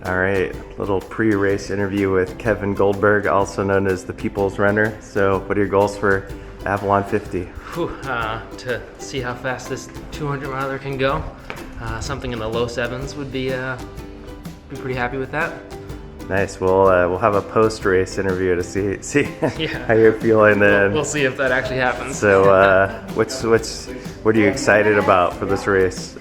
All right, little pre-race interview with Kevin Goldberg, also known as the People's Runner. So what are your goals for Avalon 50? To see how fast this 200 miler can go. Something in the low sevens would be pretty happy with that. Nice. We'll have a post-race interview to see Yeah. how you're feeling. Then We'll see if that actually happens. So what are you excited about for this race?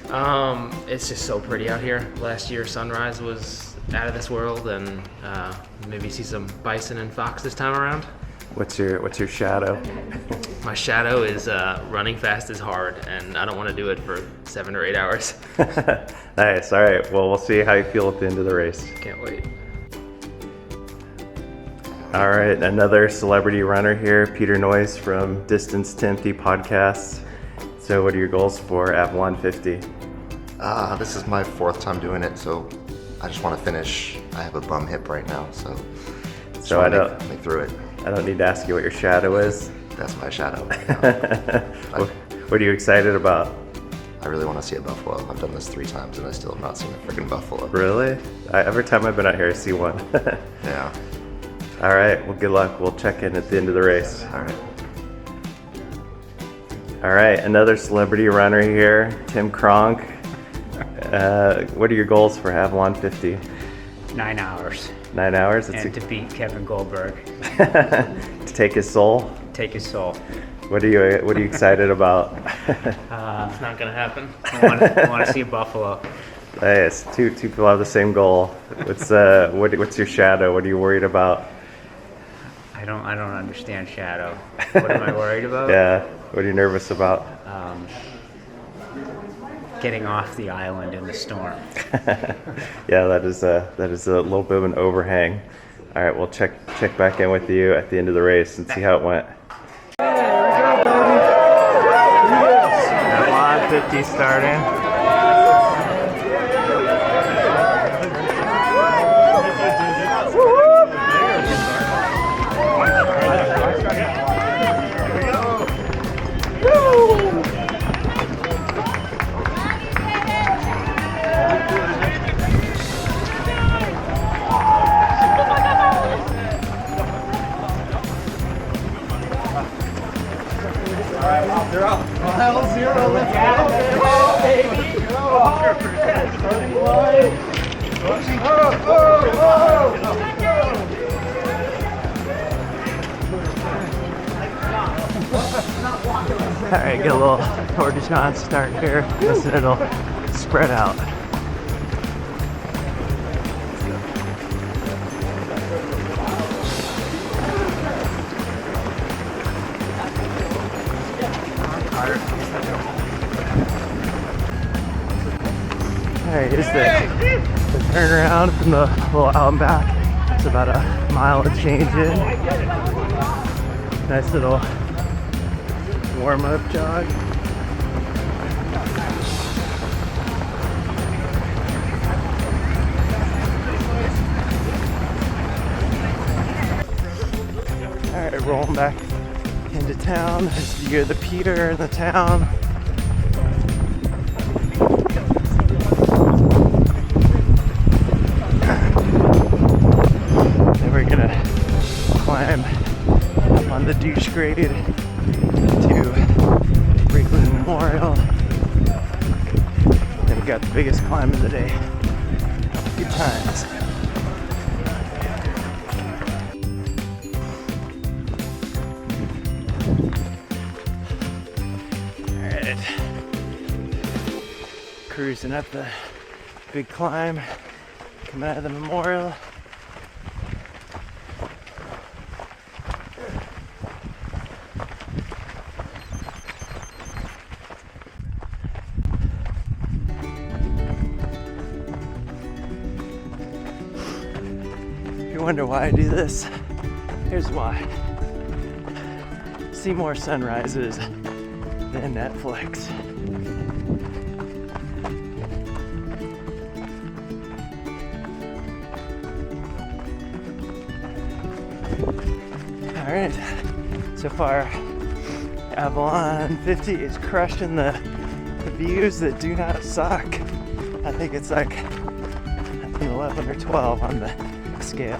It's just so pretty out here. Last year sunrise was out of this world, and maybe see some bison and fox this time around. What's your shadow? My shadow is running fast is hard, and I don't want to do it for 7 or 8 hours. Nice. All right. Well, we'll see how you feel at the end of the race. Can't wait. All right, another celebrity runner here, Peter Noyes from Distance to Empty podcast. So what are your goals for Avalon 50? This is my 4th time doing it, so I just want to finish. I have a bum hip right now, so I don't make through it. I don't need to ask you what your shadow is. That's my shadow right now. What are you excited about? I really want to see a buffalo. I've done this 3 times and I still have not seen a freaking buffalo. Really? Every time I've been out here, I see one. Yeah. All right, well, good luck. We'll check in at the end of the race. All right. All right, another celebrity runner here, Tim Cronk. What are your goals for Avalon 50? 9 hours. 9 hours? And to beat Kevin Goldberg. To take his soul? Take his soul. What are you excited about? It's not gonna happen. I want to see a buffalo. Nice. Two people have the same goal. What's your shadow? What are you worried about? I don't understand shadow. What am I worried about? Yeah. What are you nervous about? Getting off the island in the storm. Yeah, that is a little bit of an overhang. All right, we'll check back in with you at the end of the race and see how it went. Avalon 50 starting. They're up. Mile 0, let's go, baby. Starting line. All right, get a little Tor Des Geants start here. Listen, it'll spread out. Alright, here's the turnaround from the little out and back. It's about a mile of change in. Nice little warm-up jog. Alright, rolling back into town. There's the view of the Peter in the town. Climb up on the douche grade to Brickland Memorial. Then we got the biggest climb of the day. Good times. Alright. Cruising up the big climb, coming out of the memorial. You wonder why I do this? Here's why. See more sunrises than Netflix. All right, so far Avalon 50 is crushing the views that do not suck. I think it's like an 11 or 12 on the scale.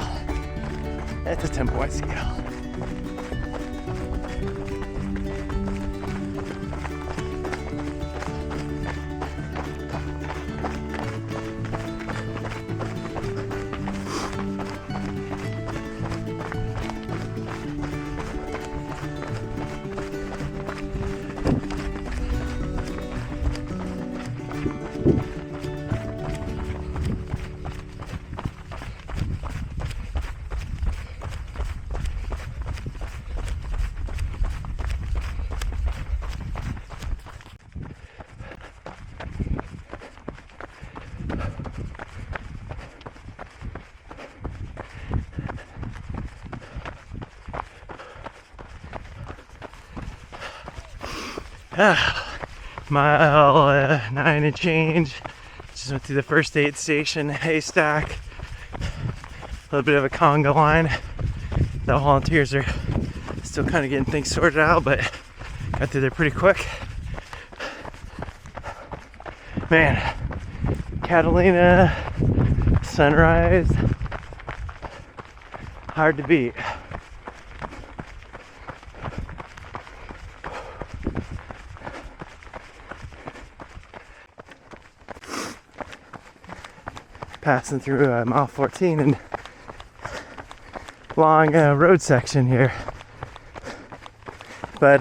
It's a 10-point scale. Mile 9 and change. Just went through the first aid station, haystack. A little bit of a conga line. The volunteers are still kind of getting things sorted out, but got through there pretty quick. Man, Catalina sunrise, hard to beat. Passing through mile 14 and long road section here, but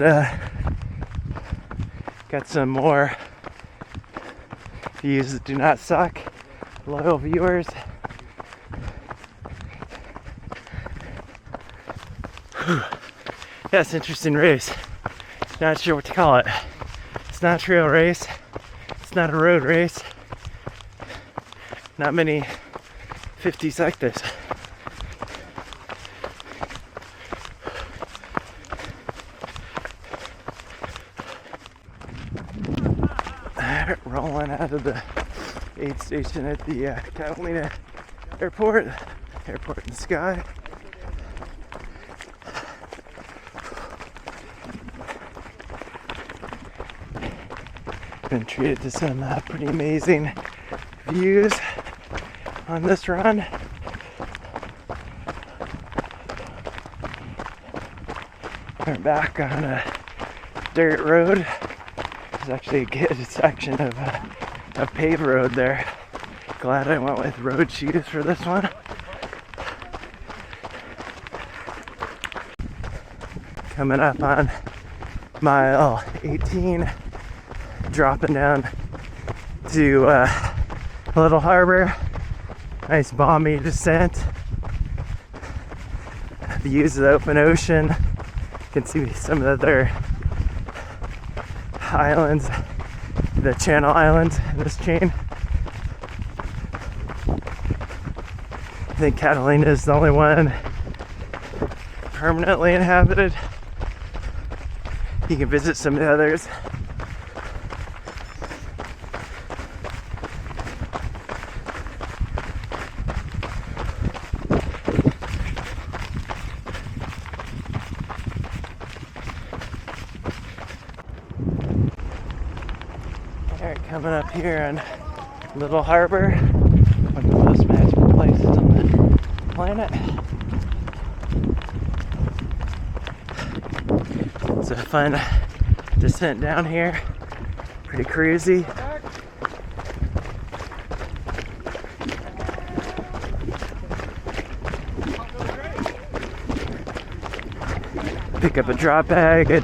got some more views that do not suck. Loyal viewers. Whew. Yeah, it's an interesting race. Not sure what to call it. It's not a trail race. It's not a road race. Not many 50s like this. Rolling out of the aid station at the Catalina airport in the sky. Been treated to some pretty amazing views on this run. We're back on a dirt road. There's actually a good section of paved road there. Glad I went with road shoes for this one. Coming up on mile 18, dropping down to a little harbor. Nice balmy descent. Views of the open ocean. You can see some of the other islands, the Channel Islands in this chain. I think Catalina is the only one permanently inhabited. You can visit some of the others. Coming up here in Little Harbor, one of the most magical places on the planet. It's a fun descent down here, pretty cruisy. Pick up a drop bag at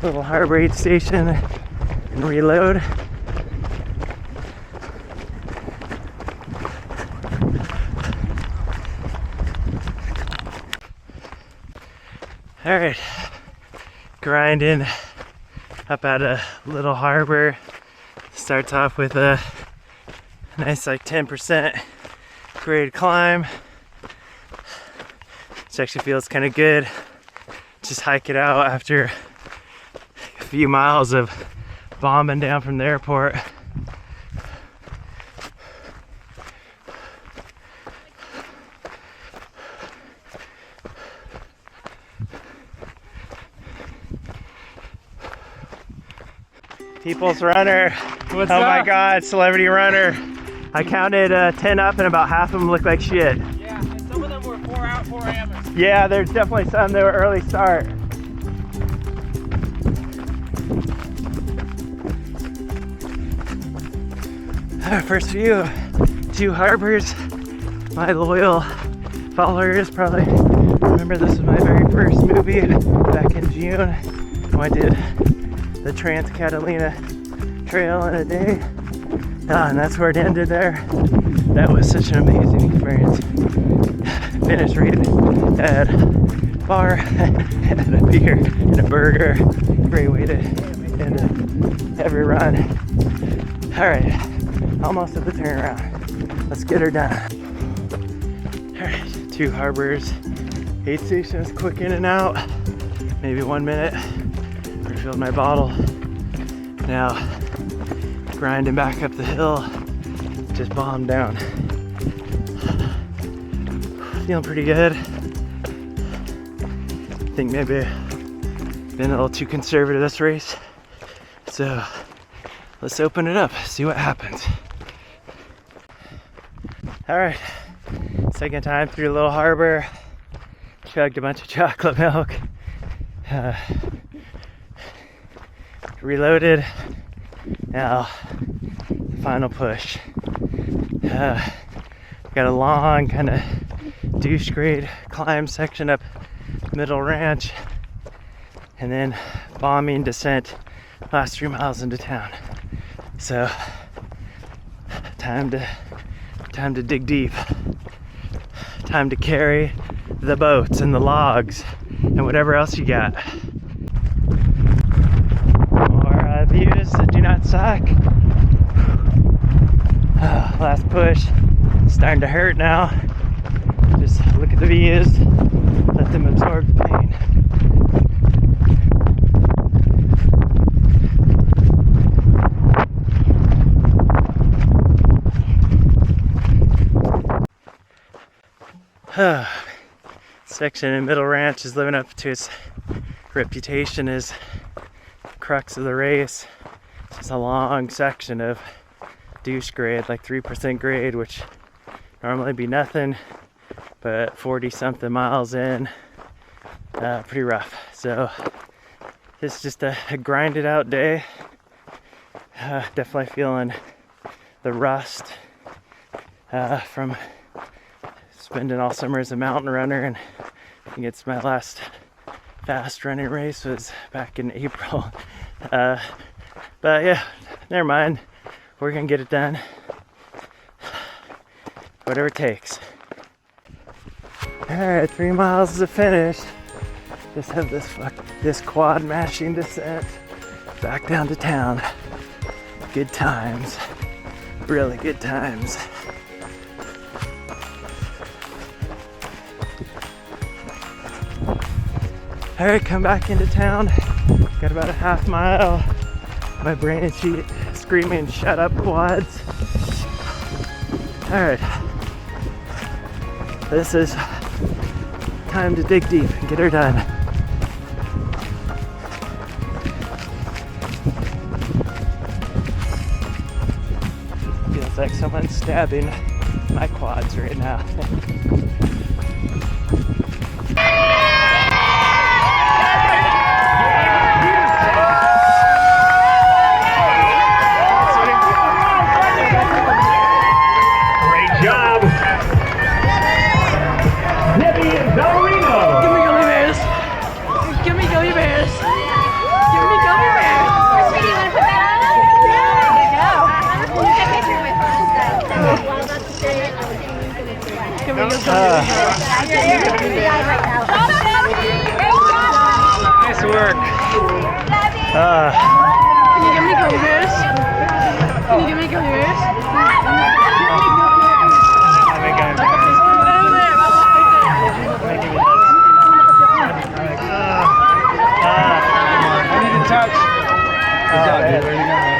Little Harbor aid station and reload. All right, grinding up at a Little Harbor. Starts off with a nice like 10% grade climb, which actually feels kind of good. Just hike it out after a few miles of bombing down from the airport. People's runner. What's oh up? My God, celebrity runner. I counted 10 up and about half of them looked like shit. Yeah, and some of them were 4 out, 4 average. Yeah, there's definitely some that were early start. Our first view, 2 harbors. My loyal followers probably remember this was my very first movie back in June when I did the Catalina Trail in a day. And that's where it ended there. That was such an amazing experience. Finished right at a bar, and a beer, and a burger. Great way to end every run. All right, almost at the turnaround. Let's get her done. All right, 2 harbors, 8 stations, quick in and out. Maybe 1 minute. Refilled my bottle. Now, grinding back up the hill, just bombed down. Feeling pretty good. I think maybe been a little too conservative this race. So let's open it up, see what happens. All right, second time through a little harbor. Chugged a bunch of chocolate milk. Reloaded. Now, final push. Got a long kind of douche grade climb section up Middle Ranch, and then bombing descent last 3 miles into town. So, time to dig deep. Time to carry the boats and the logs and whatever else you got. More views that do not suck. Last push, starting to hurt now. Just look at the views, let them absorb the pain. Section in Middle Ranch is living up to its reputation as crux of the race. It's a long section of douche grade, like 3% grade, which normally be nothing, but 40 something miles in, pretty rough. So it's just a grinded out day. Definitely feeling the rust from spending all summer as a mountain runner, and I think it's my last fast running race was back in April. But yeah, never mind. We're gonna get it done. Whatever it takes. Alright, 3 miles is the finish. Just have this quad mashing descent back down to town. Good times. Really good times. Alright, come back into town. Got about a half mile. My brain is screaming, shut up, quads. Alright. This is time to dig deep and get her done. Feels like someone's stabbing my quads right now. Nice work. Can you give me gummy bears? Can you give me gummy bears? I need to touch. Good job, dude. Way to go, man.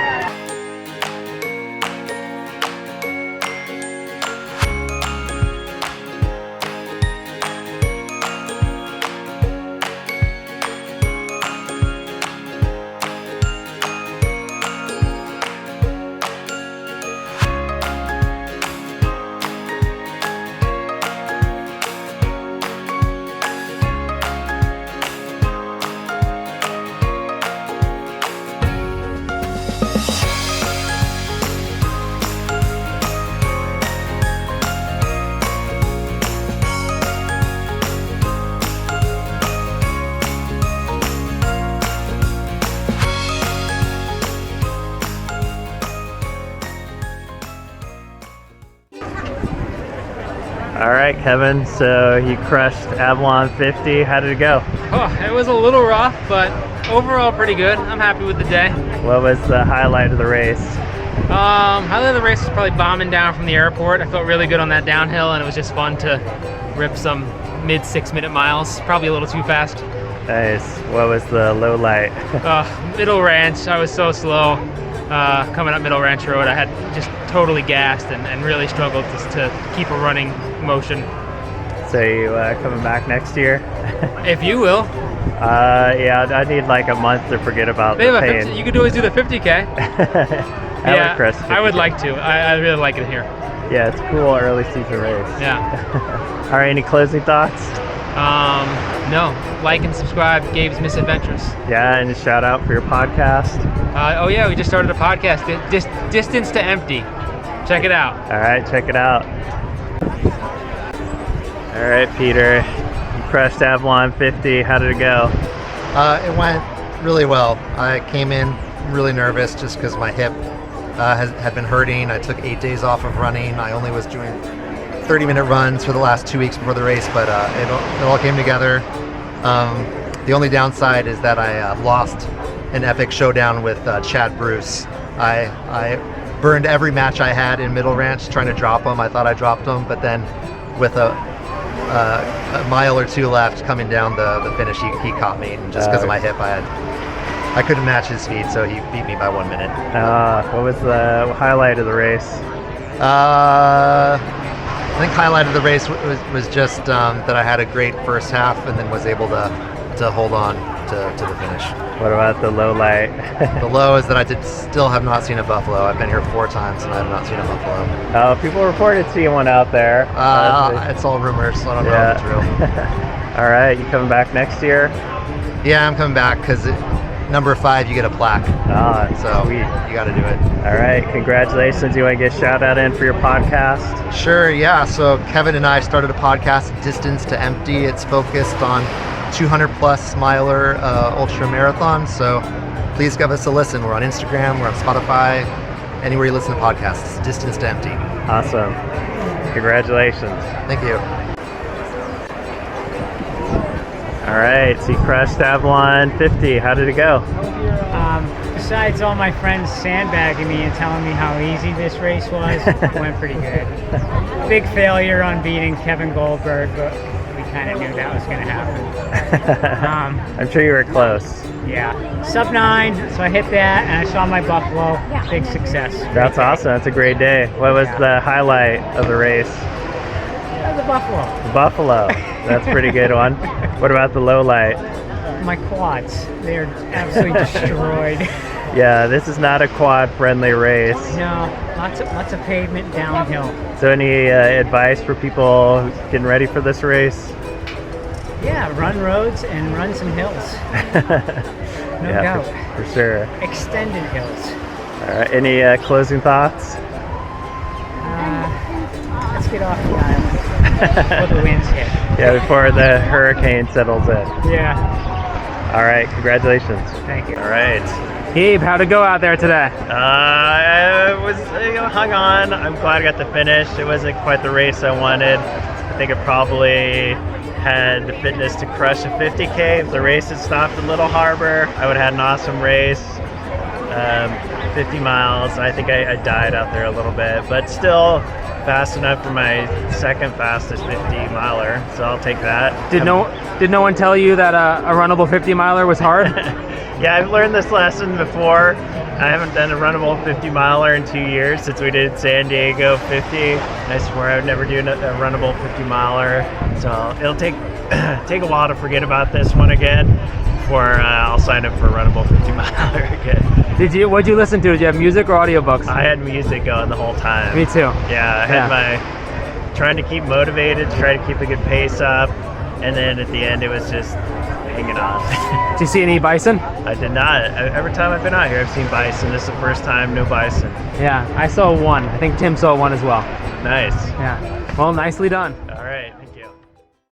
All right, Kevin. So you crushed Avalon 50. How did it go? Oh, it was a little rough, but overall pretty good. I'm happy with the day. What was the highlight of the race? Highlight of the race was probably bombing down from the airport. I felt really good on that downhill, and it was just fun to rip some mid 6-minute miles. Probably a little too fast. Nice. What was the low light? Middle Ranch. I was so slow coming up Middle Ranch Road. I had just totally gassed and really struggled just to keep a running motion. So you coming back next year? If you will. Yeah, I need like a month to forget about the pain. You could always do the 50K. Yeah, I would like to. I really like it here. Yeah, it's a cool early season race. Yeah. All right, any closing thoughts? No. Like and subscribe, Gabe's Misadventures. Yeah, and a shout out for your podcast. Oh yeah, we just started a podcast, Distance to Empty. Check it out. All right, check it out. All right, Peter, you crushed Avalon 50. How did it go? It went really well. I came in really nervous just because my hip had been hurting. I took 8 days off of running. I only was doing 30-minute runs for the last 2 weeks before the race, but it all came together. The only downside is that I lost an epic showdown with Chad Bruce. I burned every match I had in Middle Ranch trying to drop him. I thought I dropped him, but then with a mile or two left coming down the finish, he caught me. And just because of my hip, I couldn't match his speed, so he beat me by 1 minute. What was the highlight of the race? I think highlight of the race was just that I had a great first half and then was able to hold on to the finish. What about the low light? The low is that I still have not seen a buffalo. I've been here 4 times and I have not seen a buffalo. People reported seeing one out there. It's all rumors, so I don't know if it's real. All right, you coming back next year? Yeah, I'm coming back because number 5 you get a plaque. So sweet. You got to do it. All right, congratulations. You want to get a shout out in for your podcast? Sure, yeah. So Kevin and I started a podcast, Distance to Empty. It's focused on 200 plus miler ultra marathons. So please give us a listen. We're on Instagram, we're on Spotify, anywhere you listen to podcasts. Distance to Empty. Awesome. Congratulations. Thank you. All right, so you crushed Avalon 50. How did it go? Besides all my friends sandbagging me and telling me how easy this race was, it went pretty good. Big failure on beating Kevin Goldberg, but we kind of knew that was going to happen. I'm sure you were close. Yeah, sub 9, so I hit that, and I saw my buffalo. Big success. That's awesome. That's a great day. What was the highlight of the race? The buffalo. The buffalo. That's a pretty good one. What about the low light? My quads. They're absolutely destroyed. Yeah, this is not a quad-friendly race. No, lots of pavement downhill. So any advice for people getting ready for this race? Yeah, run roads and run some hills. No doubt. For sure. Extended hills. All right, any closing thoughts? Let's get off the island before the winds hit. Yeah, before the hurricane settles in. Yeah. All right, congratulations. Thank you. All right. Gabe, how'd it go out there today? I was hung on. I'm glad I got the finish. It wasn't quite the race I wanted. I think it probably had the fitness to crush a 50K. If the race had stopped at Little Harbor, I would have had an awesome race. 50 miles. I think I died out there a little bit, but still fast enough for my second fastest 50 miler, so I'll take that. Did no one tell you that a runnable 50 miler was hard? Yeah, I've learned this lesson before. I haven't done a runnable 50 miler in 2 years since we did San Diego 50. I swore I would never do a runnable 50 miler, so it'll take a while to forget about this one again before I'll sign up for a runnable 50 miler again. What'd you listen to? Did you have music or audiobooks? I had music going the whole time. Me too. Yeah, I had trying to keep motivated, try to keep a good pace up, and then at the end it was just hanging on. Did you see any bison? I did not. Every time I've been out here, I've seen bison. This is the first time no bison. Yeah, I saw one. I think Tim saw one as well. Nice. Yeah. Well, nicely done.